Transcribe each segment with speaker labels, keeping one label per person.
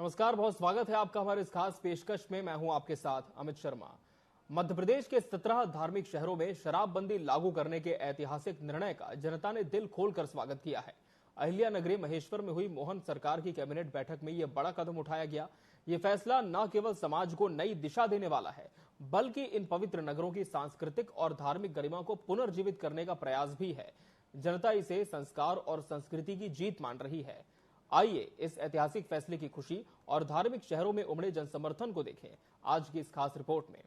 Speaker 1: नमस्कार, बहुत स्वागत है आपका हमारे इस खास पेशकश में। मैं हूं आपके साथ अमित शर्मा। मध्य प्रदेश के 17 धार्मिक शहरों में शराबबंदी लागू करने के ऐतिहासिक निर्णय का जनता ने दिल खोलकर स्वागत किया है। अहिल्या नगरी महेश्वर में हुई मोहन सरकार की कैबिनेट बैठक में यह बड़ा कदम उठाया गया। ये फैसला न केवल समाज को नई दिशा देने वाला है, बल्कि इन पवित्र नगरों की सांस्कृतिक और धार्मिक गरिमा को पुनर्जीवित करने का प्रयास भी है। जनता इसे संस्कार और संस्कृति की जीत मान रही है। आइए इस ऐतिहासिक फैसले की खुशी और धार्मिक शहरों में उमड़े जनसमर्थन को देखें आज की इस खास रिपोर्ट में।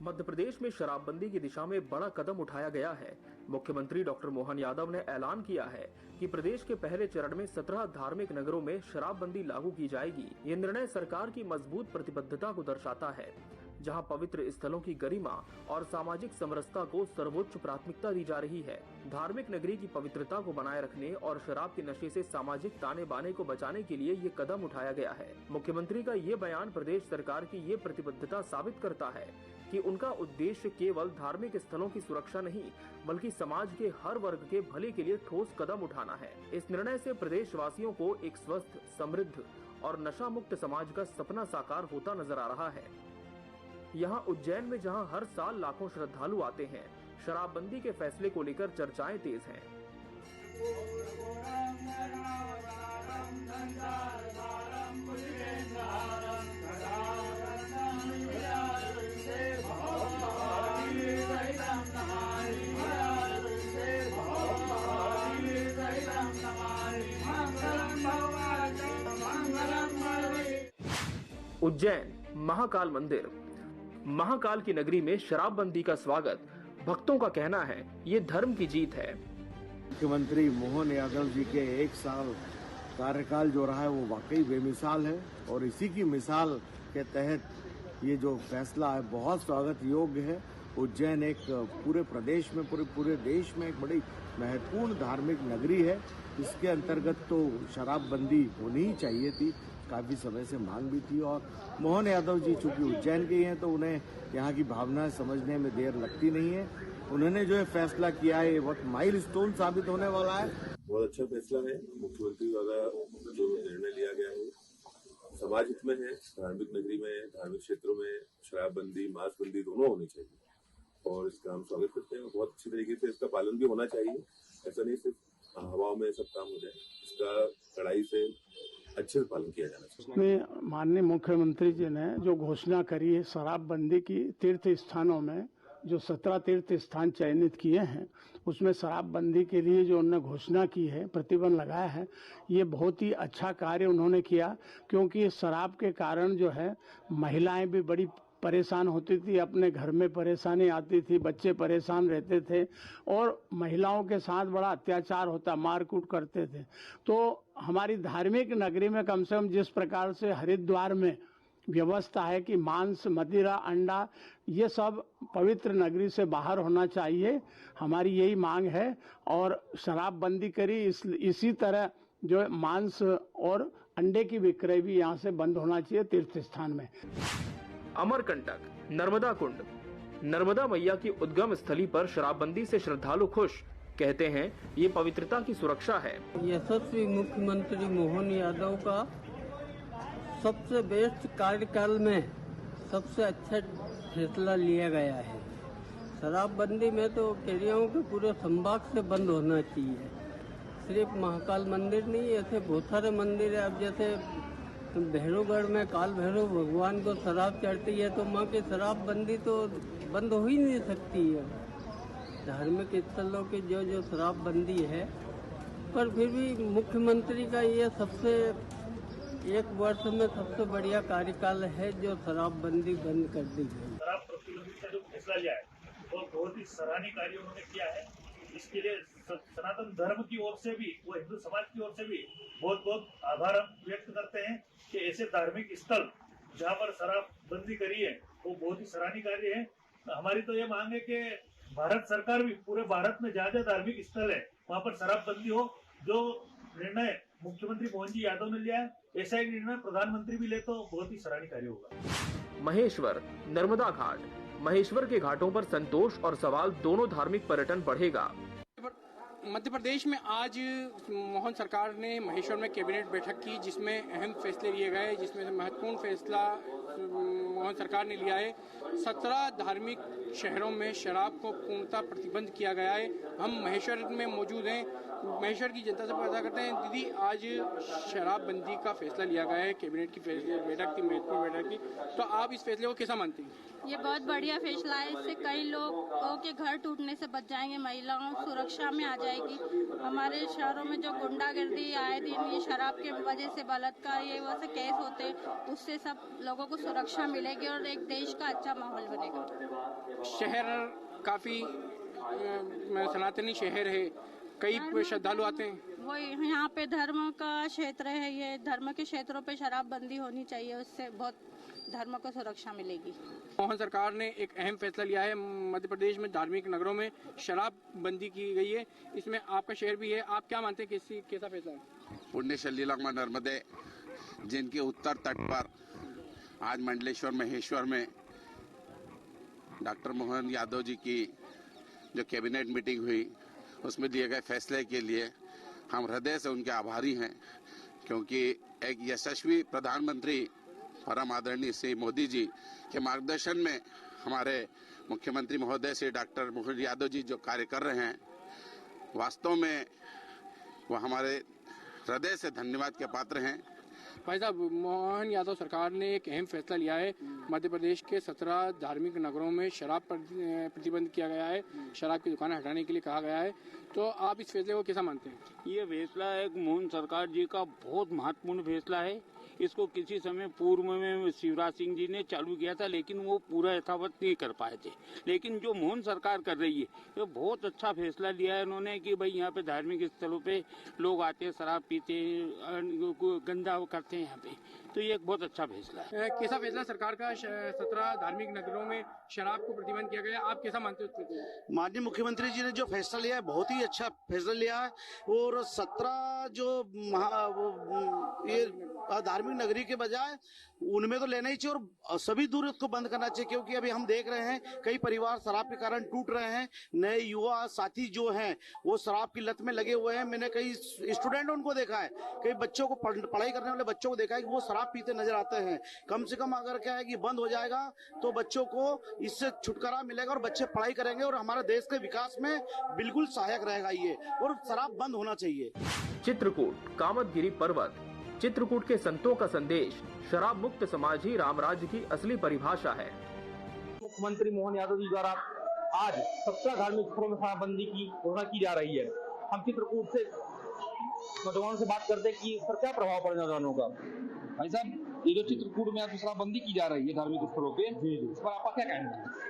Speaker 1: मध्य प्रदेश में शराबबंदी की दिशा में बड़ा कदम उठाया गया है। मुख्यमंत्री डॉक्टर मोहन यादव ने ऐलान किया है कि प्रदेश के पहले चरण में 17 धार्मिक नगरों में शराबबंदी लागू की जाएगी। ये निर्णय सरकार की मजबूत प्रतिबद्धता को दर्शाता है, जहां पवित्र स्थलों की गरिमा और सामाजिक समरसता को सर्वोच्च प्राथमिकता दी जा रही है। धार्मिक नगरी की पवित्रता को बनाए रखने और शराब के नशे से सामाजिक ताने बाने को बचाने के लिए ये कदम उठाया गया है। मुख्यमंत्री का ये बयान प्रदेश सरकार की ये प्रतिबद्धता साबित करता है कि उनका उद्देश्य केवल धार्मिक स्थलों की सुरक्षा नहीं, बल्कि समाज के हर वर्ग के भले के लिए ठोस कदम उठाना है। इस निर्णय से प्रदेश वासियों को एक स्वस्थ, समृद्ध और नशा मुक्त समाज का सपना साकार होता नजर आ रहा है। यहाँ उज्जैन में जहाँ हर साल लाखों श्रद्धालु आते हैं, शराबबंदी के फैसले को लेकर चर्चाएं तेज हैं। उज्जैन महाकाल मंदिर। महाकाल की नगरी में शराबबंदी का स्वागत, भक्तों का कहना है ये धर्म की जीत है।
Speaker 2: मुख्यमंत्री मोहन यादव जी के 1 साल कार्यकाल जो रहा है वो वाकई बेमिसाल है और इसी की मिसाल के तहत ये जो फैसला है बहुत स्वागत योग्य है। उज्जैन एक पूरे प्रदेश में पूरे देश में एक बड़ी महत्वपूर्ण धार्मिक नगरी है। इसके अंतर्गत तो शराबबंदी होनी ही चाहिए थी, काफी समय से मांग भी थी। और मोहन यादव जी चूंकि उज्जैन के ही हैं तो उन्हें यहाँ की भावनाएं समझने में देर लगती नहीं है। उन्होंने जो है फैसला किया है बहुत माइलस्टोन साबित होने वाला है।
Speaker 3: बहुत अच्छा फैसला है मुख्यमंत्री द्वारा जो निर्णय लिया गया है समाज हित में है। धार्मिक नगरी में, धार्मिक क्षेत्रों में शराबबंदी, मांसबंदी दोनों होनी चाहिए और इसका हम स्वागत करते हैं। बहुत अच्छी तरीके से इसका पालन भी होना चाहिए। ऐसा नहीं सिर्फ हवा में सब काम हो जाए, इसका कड़ाई से अच्छे से पालन किया जाना चाहिए।
Speaker 4: इसमें माननीय मुख्यमंत्री जी ने जो घोषणा करी है शराबबंदी की, तीर्थ स्थानों में जो 17 तीर्थ स्थान चयनित किए हैं उसमें शराबबंदी के लिए जो उन्होंने घोषणा की है, प्रतिबंध लगाया है, ये बहुत ही अच्छा कार्य उन्होंने किया। क्योंकि शराब के कारण जो है महिलाएं भी बड़ी परेशान होती थी, अपने घर में परेशानी आती थी, बच्चे परेशान रहते थे और महिलाओं के साथ बड़ा अत्याचार होता, मारकूट करते थे। तो हमारी धार्मिक नगरी में कम से कम जिस प्रकार से हरिद्वार में व्यवस्था है कि मांस, मदिरा, अंडा ये सब पवित्र नगरी से बाहर होना चाहिए, हमारी यही मांग है। और शराबबंदी करी इसी तरह जो मांस और अंडे की विक्रय भी यहाँ से बंद होना चाहिए तीर्थ स्थान में।
Speaker 1: अमरकंटक, नर्मदा कुंड। नर्मदा मैया की उद्गम स्थली पर शराबबंदी से श्रद्धालु खुश, कहते हैं ये पवित्रता की सुरक्षा है।
Speaker 5: यशस्वी मुख्यमंत्री मोहन यादव का सबसे बेस्ट कार्यकाल में सबसे अच्छा फैसला लिया गया है। शराबबंदी में तो कह के पूरे संभाग से बंद होना चाहिए। सिर्फ महाकाल मंदिर नहीं, ऐसे बहुत सारे मंदिर है। अब जैसे भैरवगढ़ में काल भैरव भगवान को शराब चढ़ती है तो माँ की शराबबंदी तो बंद हो ही नहीं सकती है। धार्मिक स्थलों की जो शराबबंदी है, पर फिर भी मुख्यमंत्री का ये सबसे 1 वर्ष में सबसे बढ़िया कार्यकाल है जो शराबबंदी बंद कर दी गई।
Speaker 6: शराब प्रतिबंधित का जो फैसला लिया है वो बहुत ही सराहनीय कार्य उन्होंने किया है। इसके लिए सनातन धर्म की ओर से भी, वो हिंदू समाज की ओर से भी बहुत बहुत आभार हम व्यक्त करते हैं कि ऐसे धार्मिक स्थल जहाँ पर शराबबंदी करी है वो बहुत ही सराहनीय कार्य है। हमारी तो ये मांग है कि भारत सरकार भी पूरे भारत में जहाँ जहाँ धार्मिक स्थल है वहाँ पर शराबबंदी हो। जो निर्णय मुख्यमंत्री मोहन जी यादव ने लिया है, ऐसा एक निर्णय प्रधानमंत्री भी ले तो बहुत ही सराहनीय कार्य होगा।
Speaker 1: महेश्वर, नर्मदा घाट। महेश्वर के घाटों पर संतोष और सवाल दोनों धार्मिक पर्यटन बढ़ेगा।
Speaker 7: मध्य प्रदेश में आज मोहन सरकार ने महेश्वर में कैबिनेट बैठक की, जिसमें अहम फैसले लिए गए, जिसमें से महत्वपूर्ण फैसला मोहन सरकार ने लिया है। 17 धार्मिक शहरों में शराब को पूर्णतः प्रतिबंध किया गया है। हम महेश्वर में मौजूद हैं, महेश्वर की जनता से पता करते हैं। दीदी, आज शराबबंदी का फैसला लिया गया है, कैबिनेट की बैठक थी, महत्वपूर्ण बैठक थी, तो आप इस फैसले को कैसा मानते हैं?
Speaker 8: ये बहुत बढ़िया फैसला है। इससे कई लोगों के घर टूटने से बच जाएंगे, महिलाओं सुरक्षा में आ जाएगी। हमारे शहरों में जो गुंडागर्दी आए दिन ये शराब के वजह से बलात्कार ये वैसे केस होते, उससे सब लोगों को सुरक्षा मिलेगी और एक देश का अच्छा माहौल बनेगा।
Speaker 7: शहर काफी सनातनी शहर है, कई श्रद्धालु आते हैं।
Speaker 8: वो यहाँ पे धर्म का क्षेत्र है, ये धर्म के क्षेत्रों पे शराबबंदी होनी चाहिए, उससे बहुत धर्म को सुरक्षा मिलेगी।
Speaker 7: मोहन सरकार ने एक अहम फैसला लिया है, मध्य प्रदेश में धार्मिक नगरों में शराबबंदी की गई है, इसमें आपका शहर भी है। आप क्या मानते हैं, कैसा फैसला है?
Speaker 9: पुण्य शलीलंगा नर्मदे, जिनके उत्तर तट पर आज मंडलेश्वर महेश्वर में डॉक्टर मोहन यादव जी की जो कैबिनेट मीटिंग हुई, उसमें दिए गए फैसले के लिए हम हृदय से उनके आभारी हैं, क्योंकि एक यशस्वी प्रधानमंत्री परम आदरणीय श्री मोदी जी के मार्गदर्शन में हमारे मुख्यमंत्री महोदय श्री डॉक्टर मोहन यादव जी जो कार्य कर रहे हैं, वास्तव में वो हमारे हृदय से धन्यवाद के पात्र हैं।
Speaker 7: भाई साहब, मोहन यादव सरकार ने एक अहम फैसला लिया है, मध्य प्रदेश के 17 धार्मिक नगरों में शराब पर प्रतिबंध किया गया है, शराब की दुकानें हटाने के लिए कहा गया है, तो आप इस फैसले को कैसा मानते हैं?
Speaker 10: ये फैसला एक मोहन सरकार जी का बहुत महत्वपूर्ण फैसला है। इसको किसी समय पूर्व में शिवराज सिंह जी ने चालू किया था, लेकिन वो पूरा यथावत नहीं कर पाए थे। लेकिन जो मोहन सरकार कर रही है, ये बहुत अच्छा फैसला लिया है उन्होंने कि भाई यहाँ पे धार्मिक स्थलों पे लोग आते हैं, शराब पीते हैं, गंदा करते हैं यहाँ पे, तो ये एक बहुत अच्छा फैसला है।
Speaker 7: कैसा फैसला सरकार का? 17 धार्मिक नगरों में शराब को प्रतिबंध किया गया, आप कैसा मानते हो?
Speaker 11: माननीय मुख्यमंत्री जी ने जो फैसला लिया है, बहुत ही अच्छा फैसला लिया है। और 17 जो ये धार्मिक नगरी के बजाय उनमें तो लेना ही चाहिए और सभी दूर इसको बंद करना चाहिए, क्योंकि अभी हम देख रहे हैं कई परिवार शराब के कारण टूट रहे हैं। नए युवा साथी जो हैं वो शराब की लत में लगे हुए हैं। मैंने कई स्टूडेंट उनको देखा है, कई बच्चों को पढ़ाई करने वाले बच्चों को देखा है कि वो शराब पीते नजर आते हैं। कम से कम अगर क्या है कि बंद हो जाएगा तो बच्चों को इससे छुटकारा मिलेगा और बच्चे पढ़ाई करेंगे और हमारे देश के विकास में बिल्कुल सहायक रहेगा ये, और शराब बंद होना चाहिए।
Speaker 1: चित्रकूट, कामतगिरी पर्वत, चित्रकूट के संतों का संदेश, शराब मुक्त समाज ही राम राज्य की असली परिभाषा है।
Speaker 12: मुख्यमंत्री मोहन यादव जी द्वारा आज 17 धार्मिक स्थलों में शराबबंदी की घोषणा की जा रही है। हम चित्रकूट से नौजवानों से बात करते हैं कि इस पर क्या प्रभाव पड़े नौजवानों का। भाई साहब, ये जो चित्रकूट में आज शराबबंदी की जा रही है धार्मिक स्थलों पे, इस पर आपका क्या कहना है?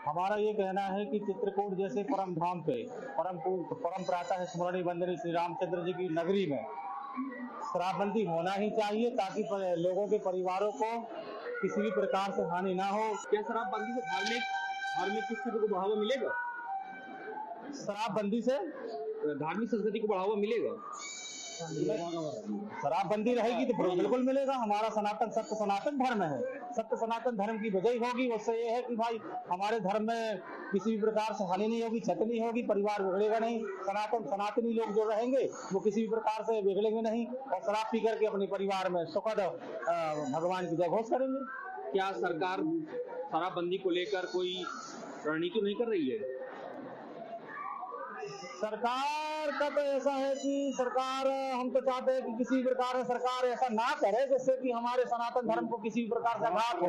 Speaker 13: हमारा ये कहना है कि चित्रकूट जैसे परम धाम पे परम प्रातः स्मरणीय वंदनीय श्री रामचंद्र जी की नगरी में शराबबंदी होना ही चाहिए, ताकि लोगों के परिवारों को किसी भी प्रकार से हानि ना हो।
Speaker 12: क्या शराबबंदी से धार्मिक स्थिति को बढ़ावा मिलेगा?
Speaker 13: शराबबंदी से
Speaker 12: धार्मिक संस्कृति को बढ़ावा मिलेगा?
Speaker 13: शराबबंदी रहेगी तो बिल्कुल मिलेगा। हमारा सत्य सनातन धर्म है, सत्य सनातन धर्म की वजह होगी। उससे ये है कि भाई हमारे धर्म में किसी भी प्रकार से हानि नहीं होगी, क्षति नहीं होगी, परिवार बिगड़ेगा नहीं। सनातनी लोग जो रहेंगे वो किसी भी प्रकार से बिगड़ेंगे नहीं और शराब पी करके अपने परिवार में सुखद भगवान की जय घोष करेंगे।
Speaker 12: क्या सरकार शराबबंदी को लेकर कोई रणनीति नहीं कर रही है?
Speaker 13: सरकार का तो ऐसा है कि सरकार, हम तो चाहते हैं कि किसी प्रकार से सरकार ऐसा ना करे जिससे कि हमारे सनातन धर्म को किसी भी प्रकार से आघात हो।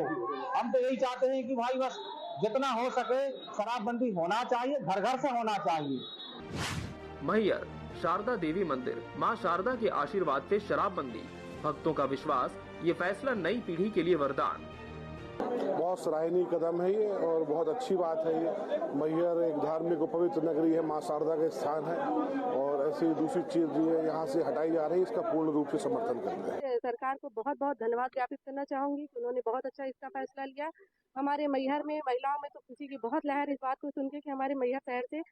Speaker 13: हम तो यही चाहते हैं कि भाई बस जितना हो सके शराबबंदी होना चाहिए, घर घर से होना चाहिए।
Speaker 1: मैहर शारदा देवी मंदिर, मां शारदा के आशीर्वाद से शराबबंदी, भक्तों का विश्वास, ये फैसला नई पीढ़ी के लिए वरदान।
Speaker 14: बहुत सराहनीय कदम है ये और बहुत अच्छी बात है ये। मैहर एक धार्मिक और पवित्र नगरी है, मां शारदा का स्थान है और ऐसी दूसरी चीज यहाँ से हटाई जा रही है, इसका पूर्ण रूप से समर्थन करते हैं।
Speaker 15: सरकार को बहुत बहुत धन्यवाद ज्ञापित करना चाहूंगी कि उन्होंने बहुत अच्छा इसका फैसला लिया। हमारे मैहर में महिलाओं में तो खुशी की बहुत लहर इस बात को सुन के कि हमारे मैहर शहर से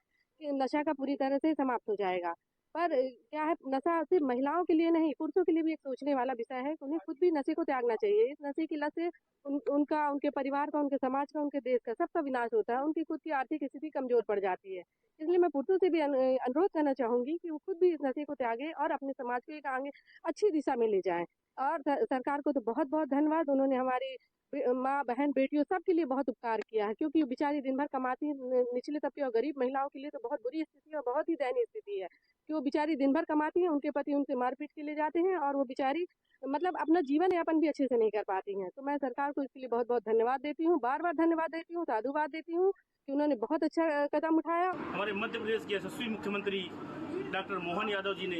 Speaker 15: नशा का पूरी तरह से समाप्त हो जाएगा। पर क्या है, नशा सिर्फ महिलाओं के लिए नहीं, पुरुषों के लिए भी एक सोचने वाला विषय है। उन्हें खुद भी नशे को त्यागना चाहिए। इस नशे की लत से उनका, उनके परिवार का, उनके समाज का, उनके देश का, सबका विनाश होता है। उनकी खुद की आर्थिक स्थिति कमजोर पड़ जाती है। इसलिए मैं पुरुषों से भी अनुरोध करना चाहूंगी कि वो खुद भी इस नशे को त्यागे और अपने समाज को एक आगे अच्छी दिशा में ले जाएं। और सरकार को तो बहुत बहुत धन्यवाद। उन्होंने हमारी माँ, बहन, बेटियों सबके लिए बहुत उपकार किया है, क्योंकि बेचारी दिन भर कमाती है। निचले तबके और गरीब महिलाओं के लिए तो बहुत बुरी स्थिति और बहुत ही दयनीय स्थिति है कि वो बेचारी दिन भर कमाती है, उनके पति उनसे मारपीट के ले जाते हैं और वो बेचारी मतलब अपना जीवन यापन भी अच्छे से नहीं कर पाती हैं। तो मैं सरकार को इसके लिए बहुत बहुत धन्यवाद देती हूँ, बार बार धन्यवाद देती हूँ, साधुवाद देती हूँ कि उन्होंने बहुत अच्छा कदम उठाया।
Speaker 16: हमारे मध्य प्रदेश के यशस्वी मुख्यमंत्री डॉक्टर मोहन यादव जी ने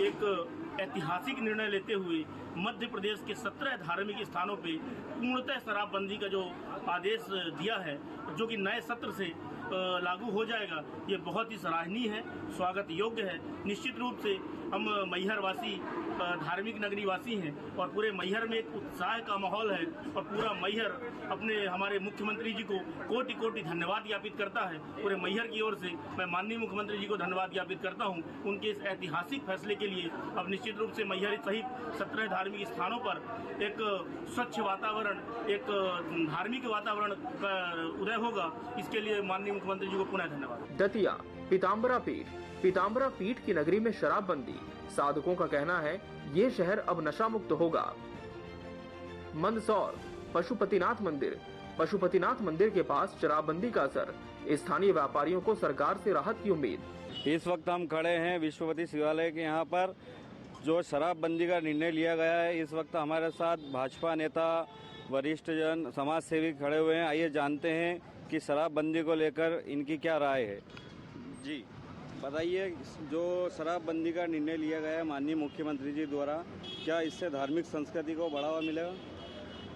Speaker 16: एक ऐतिहासिक निर्णय लेते हुए मध्य प्रदेश के 17 धार्मिक स्थानों पे पूर्णतः शराबबंदी का जो आदेश दिया है, जो कि नए सत्र से लागू हो जाएगा, ये बहुत ही सराहनीय है, स्वागत योग्य है। निश्चित रूप से हम मैहर वासी धार्मिक नगरी वासी हैं और पूरे मैहर में एक उत्साह का माहौल है और पूरा मैहर अपने हमारे मुख्यमंत्री जी को कोटि कोटि धन्यवाद ज्ञापित करता है। पूरे मैहर की ओर से मैं माननीय मुख्यमंत्री जी को धन्यवाद ज्ञापित करता हूं उनके इस ऐतिहासिक फैसले के लिए। अब निश्चित रूप से मैहर सहित 17 धार्मिक स्थानों पर एक स्वच्छ वातावरण, एक धार्मिक वातावरण का उदय होगा। इसके लिए माननीय मुख्यमंत्री जी को पुनः धन्यवाद।
Speaker 1: दतिया पीताम्बरा पीठ की नगरी में शराबबंदी, साधकों का कहना है ये शहर अब नशा मुक्त होगा। मंदसौर पशुपतिनाथ मंदिर के पास शराबबंदी का असर, स्थानीय व्यापारियों को सरकार से राहत की उम्मीद।
Speaker 17: इस वक्त हम खड़े हैं विश्वपति शिवालय के यहाँ पर, जो शराबबंदी का निर्णय लिया गया है। इस वक्त हमारे साथ भाजपा नेता, वरिष्ठ जन, समाज सेवी खड़े हुए हैं। आइए जानते हैं कि शराबबंदी को लेकर इनकी क्या राय है। जी बताइए, जो शराबबंदी का निर्णय लिया गया है माननीय मुख्यमंत्री जी द्वारा, क्या इससे धार्मिक संस्कृति को बढ़ावा मिलेगा?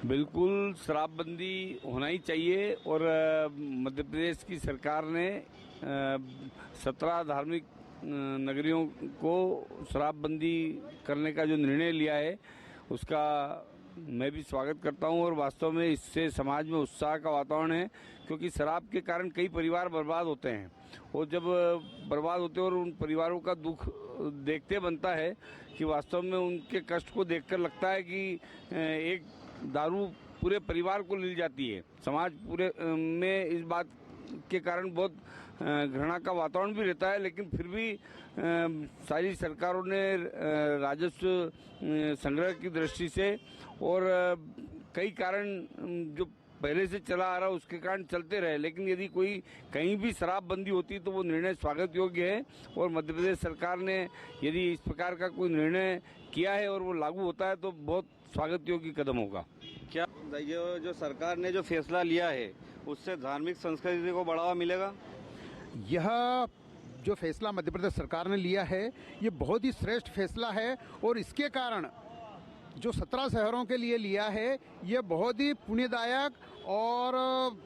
Speaker 18: बिल्कुल, शराबबंदी होना ही चाहिए और मध्य प्रदेश की सरकार ने 17 धार्मिक नगरियों को शराबबंदी करने का जो निर्णय लिया है उसका मैं भी स्वागत करता हूं और वास्तव में इससे समाज में उत्साह का वातावरण है, क्योंकि शराब के कारण कई परिवार बर्बाद होते हैं और जब बर्बाद होते हैं और उन परिवारों का दुख देखते बनता है कि वास्तव में उनके कष्ट को देखकर लगता है कि एक दारू पूरे परिवार को ले जाती है। समाज पूरे में इस बात के कारण बहुत घृणा का वातावरण भी रहता है, लेकिन फिर भी सारी सरकारों ने राजस्व संग्रह की दृष्टि से और कई कारण जो पहले से चला आ रहा उसके कारण चलते रहे, लेकिन यदि कोई कहीं भी शराबबंदी होती तो वो निर्णय स्वागत योग्य है। और मध्य प्रदेश सरकार ने यदि इस प्रकार का कोई निर्णय किया है और वो लागू होता है तो बहुत स्वागत योग्य कदम होगा।
Speaker 17: क्या ये जो सरकार ने जो फैसला लिया है उससे धार्मिक संस्कृति को बढ़ावा मिलेगा?
Speaker 19: यह जो फैसला मध्य प्रदेश सरकार ने लिया है ये बहुत ही श्रेष्ठ फैसला है और इसके कारण जो 17 शहरों के लिए लिया है ये बहुत ही पुण्यदायक और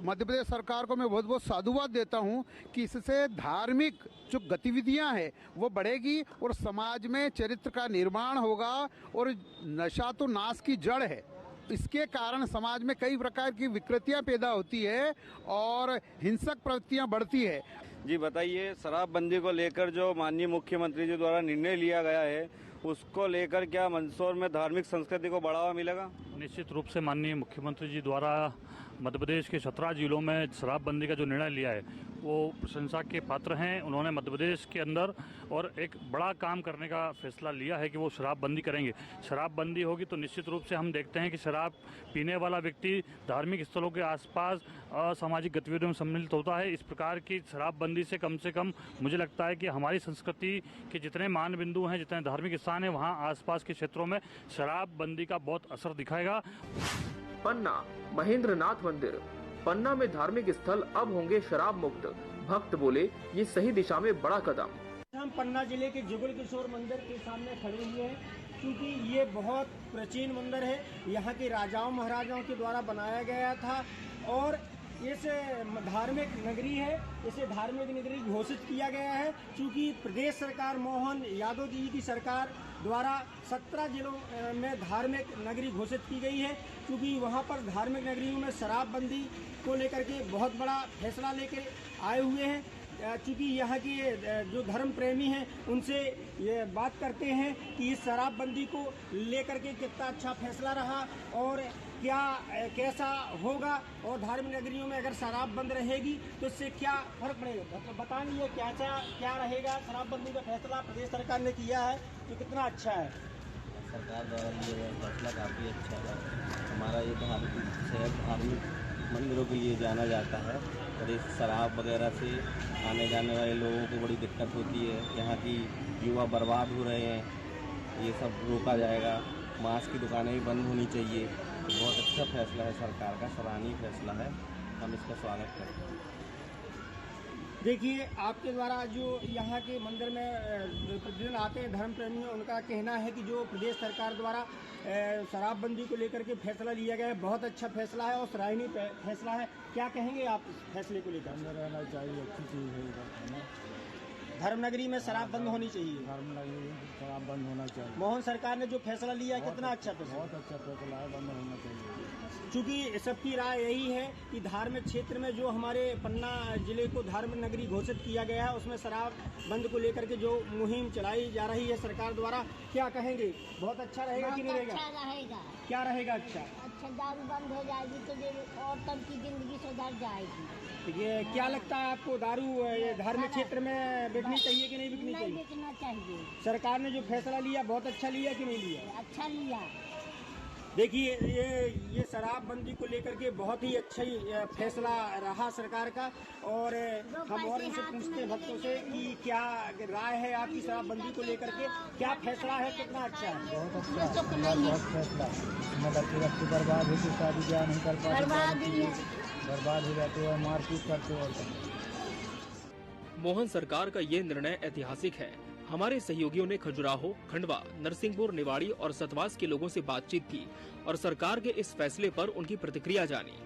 Speaker 19: मध्य प्रदेश सरकार को मैं बहुत बहुत साधुवाद देता हूं कि इससे धार्मिक जो गतिविधियां हैं वो बढ़ेगी और समाज में चरित्र का निर्माण होगा। और नशा तो नाश की जड़ है, इसके कारण समाज में कई प्रकार की विकृतियां पैदा होती है और हिंसक प्रवृत्तियां बढ़ती है।
Speaker 17: जी बताइए, शराबबंदी को लेकर जो माननीय मुख्यमंत्री जी द्वारा निर्णय लिया गया है उसको लेकर क्या मंदसौर में धार्मिक संस्कृति को बढ़ावा मिलेगा?
Speaker 20: निश्चित रूप से माननीय मुख्यमंत्री जी द्वारा मध्य प्रदेश के 17 जिलों में शराबबंदी का जो निर्णय लिया है वो प्रशंसा के पात्र हैं। उन्होंने मध्य प्रदेश के अंदर और एक बड़ा काम करने का फैसला लिया है कि वो शराबबंदी करेंगे। शराबबंदी होगी तो निश्चित रूप से हम देखते हैं कि शराब पीने वाला व्यक्ति धार्मिक स्थलों के आसपास असामाजिक गतिविधियों में सम्मिलित होता है। इस प्रकार की शराबबंदी से कम मुझे लगता है कि हमारी संस्कृति के जितने मान बिंदु हैं, जितने धार्मिक स्थान हैं, वहाँ आसपास के क्षेत्रों में शराबबंदी का बहुत असर दिखाएगा।
Speaker 1: पन्ना महेंद्रनाथ मंदिर, पन्ना में धार्मिक स्थल अब होंगे शराब मुक्त। भक्त बोले ये सही दिशा में बड़ा कदम।
Speaker 21: हम पन्ना जिले के जुगल किशोर मंदिर के सामने खड़े हुए हैं, क्योंकि ये बहुत प्राचीन मंदिर है, यहाँ के राजाओं महाराजाओं के द्वारा बनाया गया था और इस धार्मिक नगरी है, इसे धार्मिक नगरी घोषित किया गया है। क्योंकि प्रदेश सरकार मोहन यादव जी की सरकार द्वारा 17 जिलों में धार्मिक नगरी घोषित की गई है, क्योंकि वहाँ पर धार्मिक नगरियों में शराबबंदी को लेकर के बहुत बड़ा फैसला लेकर आए हुए हैं। चूंकि यहाँ के जो धर्म प्रेमी हैं उनसे ये बात करते हैं कि इस शराबबंदी को लेकर के कितना अच्छा फैसला रहा और क्या कैसा होगा और धार्मिक नगरियों में अगर शराब बंद रहेगी तो इससे क्या फर्क पड़ेगा। मतलब बताएंगे क्या रहेगा। शराबबंदी का फैसला प्रदेश सरकार ने किया है तो कितना अच्छा है।
Speaker 2: सरकार द्वारा लिया गया फैसला काफ़ी अच्छा है। हमारा ये धार्मिक मंदिरों के लिए जाना जाता है और इस शराब वगैरह से आने जाने वाले लोगों को बड़ी दिक्कत होती है। यहाँ की युवा बर्बाद हो रहे हैं, ये सब रोका जाएगा। मांस की दुकानें भी बंद होनी चाहिए। बहुत अच्छा फैसला है सरकार का, सराहनीय फैसला है, हम इसका स्वागत करते हैं।
Speaker 21: देखिए, आपके द्वारा जो यहाँ के मंदिर में प्रतिदिन आते हैं धर्म प्रेमी, उनका कहना है कि जो प्रदेश सरकार द्वारा शराबबंदी को लेकर के फैसला लिया गया है बहुत अच्छा फैसला है और सराहनीय फैसला है। क्या कहेंगे आप इस फैसले को लेकर?
Speaker 22: रहना चाहिए, अच्छी चीज़ है।
Speaker 21: धर्मनगरी में शराब बंद होनी चाहिए।
Speaker 22: धर्मनगरी में शराब बंद होना चाहिए।
Speaker 21: मोहन सरकार ने जो फैसला लिया कितना अच्छा फैसला?
Speaker 22: बहुत अच्छा फैसला है, बंद होना चाहिए।
Speaker 21: चूँकि सबकी राय यही है कि धार्मिक क्षेत्र में जो हमारे पन्ना जिले को धार्मिक नगरी घोषित किया गया है उसमें शराब बंद को लेकर के जो मुहिम चलाई जा रही है सरकार द्वारा, क्या कहेंगे? बहुत अच्छा रहेगा कि नहीं रहेगा?
Speaker 23: अच्छा रहेगा।
Speaker 21: क्या रहेगा? अच्छा
Speaker 23: दारू बंद हो जाएगी तो और तब की जिंदगी सुधर जाएगी।
Speaker 21: ये क्या लगता है आपको, दारू धार्मिक क्षेत्र में बिकनी चाहिए कि नहीं बिकनी चाहिए?
Speaker 23: नहीं बिकना चाहिए।
Speaker 21: सरकार ने जो फैसला लिया बहुत अच्छा लिया कि नहीं लिया?
Speaker 23: अच्छा लिया।
Speaker 21: देखिए, ये शराबबंदी को लेकर के बहुत ही अच्छा फैसला रहा सरकार का और हम और इनसे पूछते हैं भक्तों से कि क्या राय है आपकी शराबबंदी को लेकर के, क्या फैसला है, कितना अच्छा है?
Speaker 22: बहुत अच्छा, बहुत फैसला। बच्चे बर्बाद होती, शादी ब्याह नहीं कर पाते, बर्बाद हो जाते हैं, मारपीट करते और
Speaker 1: मोहन सरकार का ये निर्णय ऐतिहासिक है। हमारे सहयोगियों ने खजुराहो, खंडवा, नरसिंहपुर, निवाड़ी और सतवास के लोगों से बातचीत की और सरकार के इस फैसले पर उनकी प्रतिक्रिया जानी।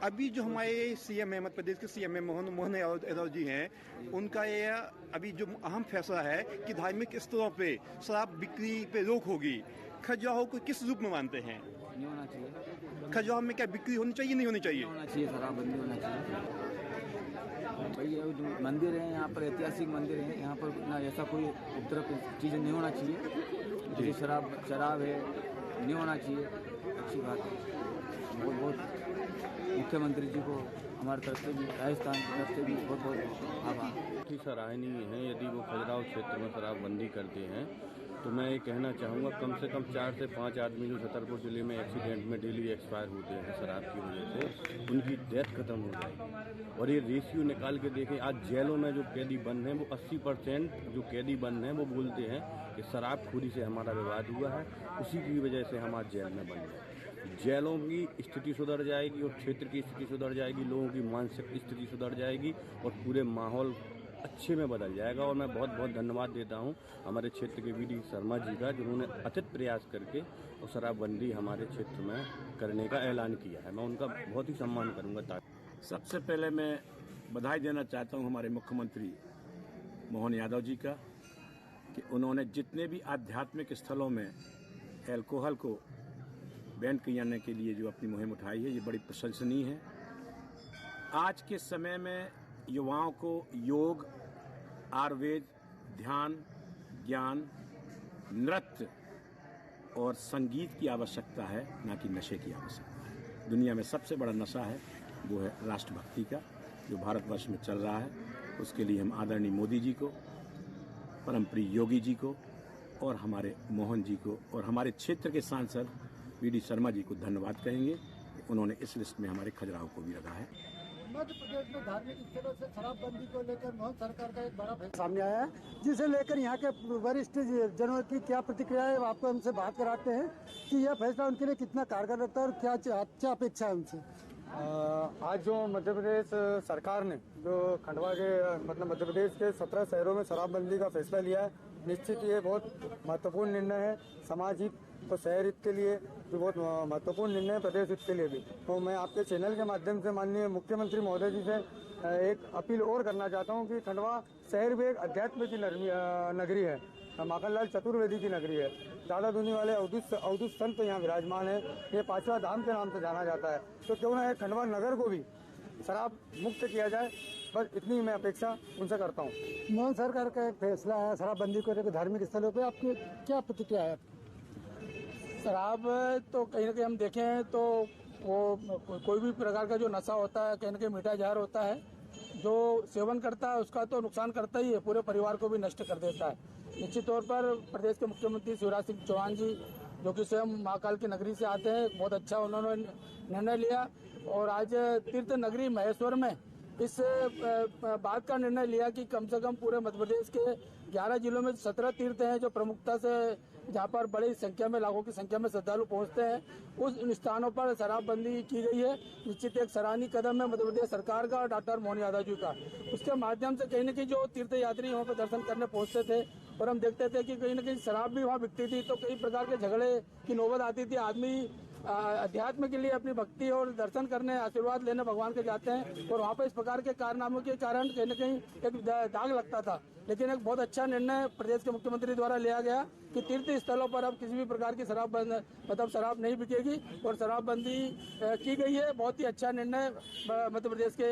Speaker 24: अभी जो हमारे सीएम है, मध्य प्रदेश के सीएम है मोहन यादव जी हैं, उनका ये अभी जो अहम फैसला है कि धार्मिक स्थलों पे शराब बिक्री पे रोक होगी। खजुराहो को किस रूप में मानते हैं?
Speaker 2: नहीं होना चाहिए।
Speaker 24: खजुराहो में क्या बिक्री होनी चाहिए, नहीं होनी चाहिए?
Speaker 2: होना चाहिए, शराबबंदी होना चाहिए। भाई जो मंदिर है यहाँ पर, ऐतिहासिक मंदिर है, यहाँ पर ना ऐसा कोई उपद्रव चीज़ नहीं होना चाहिए। जैसे शराब है नहीं होना चाहिए। अच्छी बात है। बहुत मुख्यमंत्री जी को हमारे तरफ से भी, राजस्थान की तरफ से भी बहुत बहुत आभार।
Speaker 17: सराहनीय है। यदि वो खजुराहो क्षेत्र में शराबबंदी करते हैं तो मैं ये कहना चाहूँगा कम से कम 4 से 5 आदमी जो छतरपुर जिले में एक्सीडेंट में डेली एक्सपायर होते हैं शराब की वजह से, उनकी डेथ खत्म हो जाएगी। और ये रेशियो निकाल के देखें, आज जेलों में जो कैदी बंद हैं वो 80% जो कैदी बंद हैं वो बोलते हैं कि शराबखोरी से हमारा विवाद हुआ है, उसी की वजह से हम आज जेल में बंद हैं। जेलों की स्थिति सुधर जाएगी और क्षेत्र की स्थिति सुधर जाएगी, लोगों की मानसिक स्थिति सुधर जाएगी और पूरे माहौल अच्छे में बदल जाएगा। और मैं बहुत बहुत धन्यवाद देता हूं हमारे क्षेत्र के वीडी शर्मा जी का, जिन्होंने अथक प्रयास करके और शराबबंदी हमारे क्षेत्र में करने का ऐलान किया है। मैं उनका बहुत ही सम्मान करूंगा।
Speaker 24: सबसे पहले मैं बधाई देना चाहता हूं हमारे मुख्यमंत्री मोहन यादव जी का कि उन्होंने जितने भी आध्यात्मिक स्थलों में एल्कोहल को बैन करने के लिए जो अपनी मुहिम उठाई है, ये बड़ी प्रशंसनीय है। आज के समय में युवाओं को योग, आयुर्वेद, ध्यान, ज्ञान, नृत्य और संगीत की आवश्यकता है, ना कि नशे की आवश्यकता है। दुनिया में सबसे बड़ा नशा है वो है राष्ट्रभक्ति का, जो भारतवर्ष में चल रहा है। उसके लिए हम आदरणीय मोदी जी को, परम प्रिय योगी जी को और हमारे मोहन जी को और हमारे क्षेत्र के सांसद वीडी शर्मा जी को धन्यवाद कहेंगे। उन्होंने इस लिस्ट में हमारे खजुराहो को भी रखा है।
Speaker 22: मध्य प्रदेश में धार्मिक स्थलों से शराबबंदी को लेकर मोहन सरकार का एक बड़ा फैसला सामने आया है, जिसे लेकर यहाँ के वरिष्ठ जनों की क्या प्रतिक्रिया है, आपको हमसे बात कराते हैं कि यह फैसला उनके लिए कितना कारगर रहता है और क्या अपेक्षा है उनसे।
Speaker 25: आज जो मध्य प्रदेश सरकार ने जो खंडवा के मतलब मध्य प्रदेश के 17 शहरों में शराबबंदी का फैसला लिया है, निश्चित ये बहुत महत्वपूर्ण निर्णय है। समाज हित तो शहर हित के लिए भी बहुत महत्वपूर्ण निर्णय है, प्रदेश हित के लिए भी। तो मैं आपके चैनल के माध्यम से माननीय मुख्यमंत्री महोदय जी से एक अपील और करना चाहता हूं कि खंडवा शहर भी एक अध्यात्म की नगरी है, माखनलाल चतुर्वेदी की नगरी है। दादा दूनी वाले अवधूत संत यहाँ विराजमान है, ये 5वां धाम के नाम से जाना जाता है। तो क्यों ना खंडवा नगर को भी शराब मुक्त किया जाए बस इतनी मैं अपेक्षा उनसे करता हूँ।
Speaker 22: मोहन सरकार का एक फैसला है शराबबंदी को लेकर धार्मिक स्थलों पे, आपकी क्या प्रतिक्रिया है?
Speaker 25: शराब तो कहीं ना कहीं हम देखें तो वो कोई भी प्रकार का जो नशा होता है कहीं ना कहीं मीठा जहर होता है, जो सेवन करता है उसका तो नुकसान करता ही है, पूरे परिवार को भी नष्ट कर देता है। निश्चित तौर पर प्रदेश के मुख्यमंत्री शिवराज सिंह चौहान जी जो कि स्वयं महाकाल की नगरी से आते हैं, बहुत अच्छा उन्होंने निर्णय लिया और आज तीर्थ नगरी महेश्वर में इस बात का निर्णय लिया कि कम से कम पूरे मध्य प्रदेश के 11 जिलों में 17 तीर्थ हैं जो प्रमुखता से जहाँ पर बड़ी संख्या में लाखों की संख्या में श्रद्धालु पहुँचते हैं, उस स्थानों पर शराबबंदी की गई है। निश्चित एक सराहनीय कदम है मध्य प्रदेश सरकार का और डॉक्टर मोहन यादव जी का। उसके माध्यम से कहीं न कहीं जो तीर्थ यात्री वहाँ पर दर्शन करने पहुँचते थे और हम देखते थे कि कहीं न कहीं शराब भी वहाँ बिकती थी, तो कई प्रकार के झगड़े की नौबत आती थी। आदमी अध्यात्म के लिए अपनी भक्ति और दर्शन करने, आशीर्वाद लेने भगवान के जाते हैं और वहाँ पर इस प्रकार के कारनामों के कारण कहीं न कहीं एक दाग लगता था। लेकिन एक बहुत अच्छा निर्णय प्रदेश के मुख्यमंत्री द्वारा लिया गया कि तीर्थ स्थलों पर अब किसी भी प्रकार की शराब नहीं बिकेगी और शराबबंदी की गई है। बहुत ही अच्छा निर्णय मध्य प्रदेश के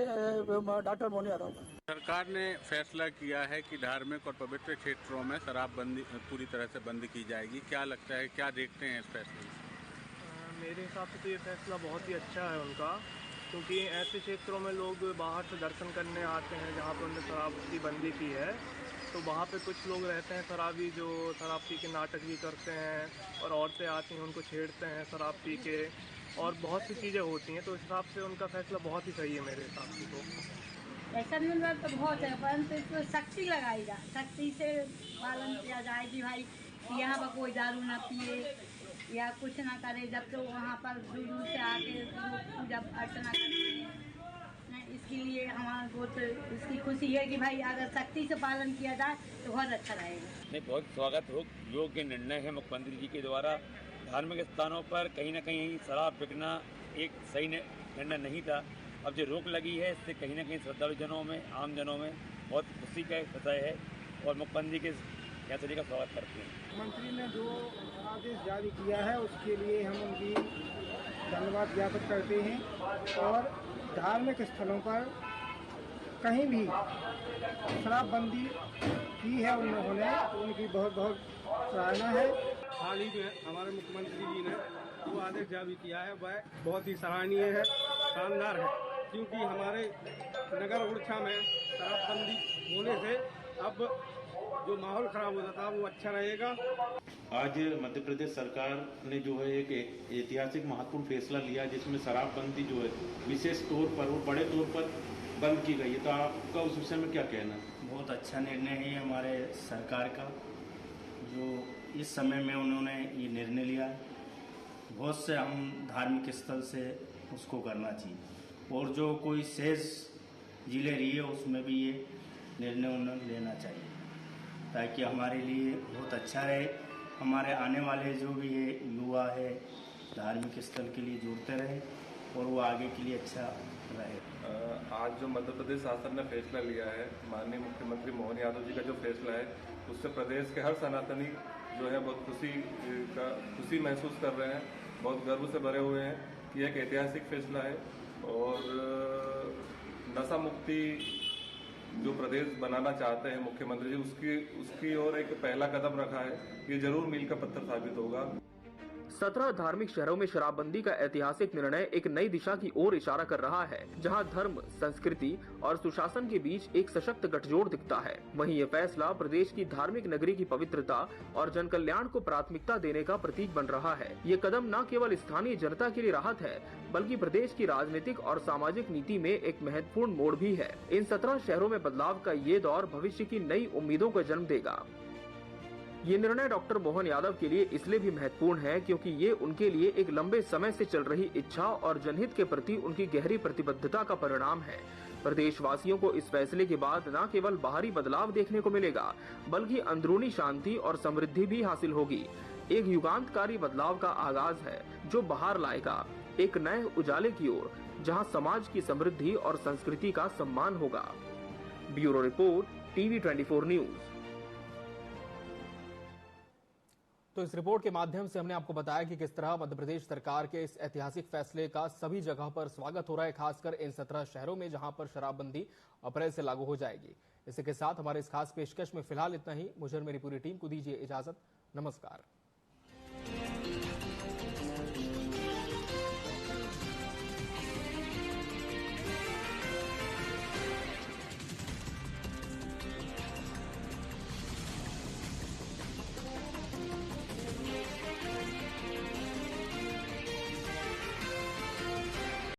Speaker 25: डॉक्टर मोहन यादव का।
Speaker 3: सरकार ने फैसला किया है कि धार्मिक और पवित्र क्षेत्रों में शराबबंदी पूरी तरह से बंद की जाएगी। क्या लगता है, क्या देखते हैं इस फैसले में?
Speaker 4: मेरे हिसाब से तो ये फैसला बहुत ही अच्छा है उनका, क्योंकि ऐसे क्षेत्रों में लोग बाहर से दर्शन करने आते हैं जहाँ पर उन्होंने शराब की बंदी की है, तो वहाँ पे कुछ लोग रहते हैं शराबी जो शराब पी के नाटक भी करते हैं और औरतें आती हैं उनको छेड़ते हैं शराब पी के, और बहुत सी चीज़ें होती हैं। तो इस हिसाब से उनका फैसला बहुत ही सही है मेरे हिसाब से। तो
Speaker 23: ऐसा निर्णय तो बहुत है, परंतु इसमें सख्ती लगाई जाए, सख्ती से पालन किया जाए कि भाई यहाँ पर कोई दारू ना पिए या कुछ ना करे, जब तो वहाँ पर दूर दूर से आके पूजा अर्चना करते हैं। इसके लिए हमारा बहुत इसकी खुशी है कि भाई अगर सख्ती से पालन किया जाए तो बहुत अच्छा रहेगा।
Speaker 5: नहीं, बहुत स्वागत योग्य निर्णय है मुख्यमंत्री जी के द्वारा। धार्मिक स्थानों पर कहीं ना कहीं शराब बिकना एक सही निर्णय नहीं था। अब जो रोक लगी है इससे कहीं ना कहीं श्रद्धालु जनों में, आम जनों में बहुत खुशी का विषय है और मुख्यमंत्री के फैसले का स्वागत करते हैं।
Speaker 25: मुख्यमंत्री ने जो आदेश जारी किया है उसके लिए हम उनकी धन्यवाद ज्ञापित करते हैं और धार्मिक स्थलों पर कहीं भी शराबबंदी की है उन्होंने, उनकी बहुत बहुत सराहना है।
Speaker 6: हाल ही में हमारे मुख्यमंत्री जी ने जो आदेश जारी किया है वह बहुत ही सराहनीय है, शानदार है, क्योंकि हमारे नगर उड़ीसा में शराबबंदी होने से अब जो माहौल खराब होता था वो अच्छा रहेगा।
Speaker 8: आज मध्य प्रदेश सरकार ने जो है एक ऐतिहासिक महत्वपूर्ण फैसला लिया जिसमें शराबबंदी जो है विशेष तौर पर और बड़े तौर पर बंद की गई है, तो आपका उस विषय में क्या कहना है?
Speaker 26: बहुत अच्छा निर्णय है हमारे सरकार का, जो इस समय में उन्होंने ये निर्णय लिया है। बहुत से हम धार्मिक स्थल से उसको करना चाहिए और जो कोई शेष जिले रही है उसमें भी ये निर्णय उन्हें लेना चाहिए ताकि हमारे लिए बहुत अच्छा रहे। हमारे आने वाले जो भी ये युवा है धार्मिक स्थल के लिए जुड़ते रहे और वो आगे के लिए अच्छा रहे।
Speaker 27: आज जो मध्य प्रदेश शासन ने फैसला लिया है, माननीय मुख्यमंत्री मोहन यादव जी का जो फैसला है, उससे प्रदेश के हर सनातनी जो है बहुत खुशी महसूस कर रहे हैं, बहुत गर्व से भरे हुए हैं कि एक ऐतिहासिक फैसला है और नशा मुक्ति जो प्रदेश बनाना चाहते हैं मुख्यमंत्री जी, उसकी ओर एक पहला कदम रखा है। ये जरूर मील का पत्थर साबित होगा।
Speaker 1: 17 धार्मिक शहरों में शराबबंदी का ऐतिहासिक निर्णय एक नई दिशा की ओर इशारा कर रहा है, जहां धर्म, संस्कृति और सुशासन के बीच एक सशक्त गठजोड़ दिखता है। वहीं ये फैसला प्रदेश की धार्मिक नगरी की पवित्रता और जन कल्याण को प्राथमिकता देने का प्रतीक बन रहा है। ये कदम न केवल स्थानीय जनता के लिए राहत है, बल्कि प्रदेश की राजनीतिक और सामाजिक नीति में एक महत्वपूर्ण मोड़ भी है। इन 17 शहरों में बदलाव का ये दौर भविष्य की नई उम्मीदों को जन्म देगा। ये निर्णय डॉक्टर मोहन यादव के लिए इसलिए भी महत्वपूर्ण है क्योंकि ये उनके लिए एक लंबे समय से चल रही इच्छा और जनहित के प्रति उनकी गहरी प्रतिबद्धता का परिणाम है। प्रदेशवासियों को इस फैसले के बाद न केवल बाहरी बदलाव देखने को मिलेगा, बल्कि अंदरूनी शांति और समृद्धि भी हासिल होगी। एक युगांतकारी बदलाव का आगाज है जो बाहर लाएगा एक नए उजाले की ओर, जहां समाज की समृद्धि और संस्कृति का सम्मान होगा। Bureau report, TV 24 news. तो इस रिपोर्ट के माध्यम से हमने आपको बताया कि किस तरह मध्य प्रदेश सरकार के इस ऐतिहासिक फैसले का सभी जगह पर स्वागत हो रहा है, खासकर इन 17 शहरों में जहां पर शराबबंदी अप्रैल से लागू हो जाएगी। इसी के साथ हमारे इस खास पेशकश में फिलहाल इतना ही। मुझे और मेरी पूरी टीम को दीजिए इजाजत। नमस्कार।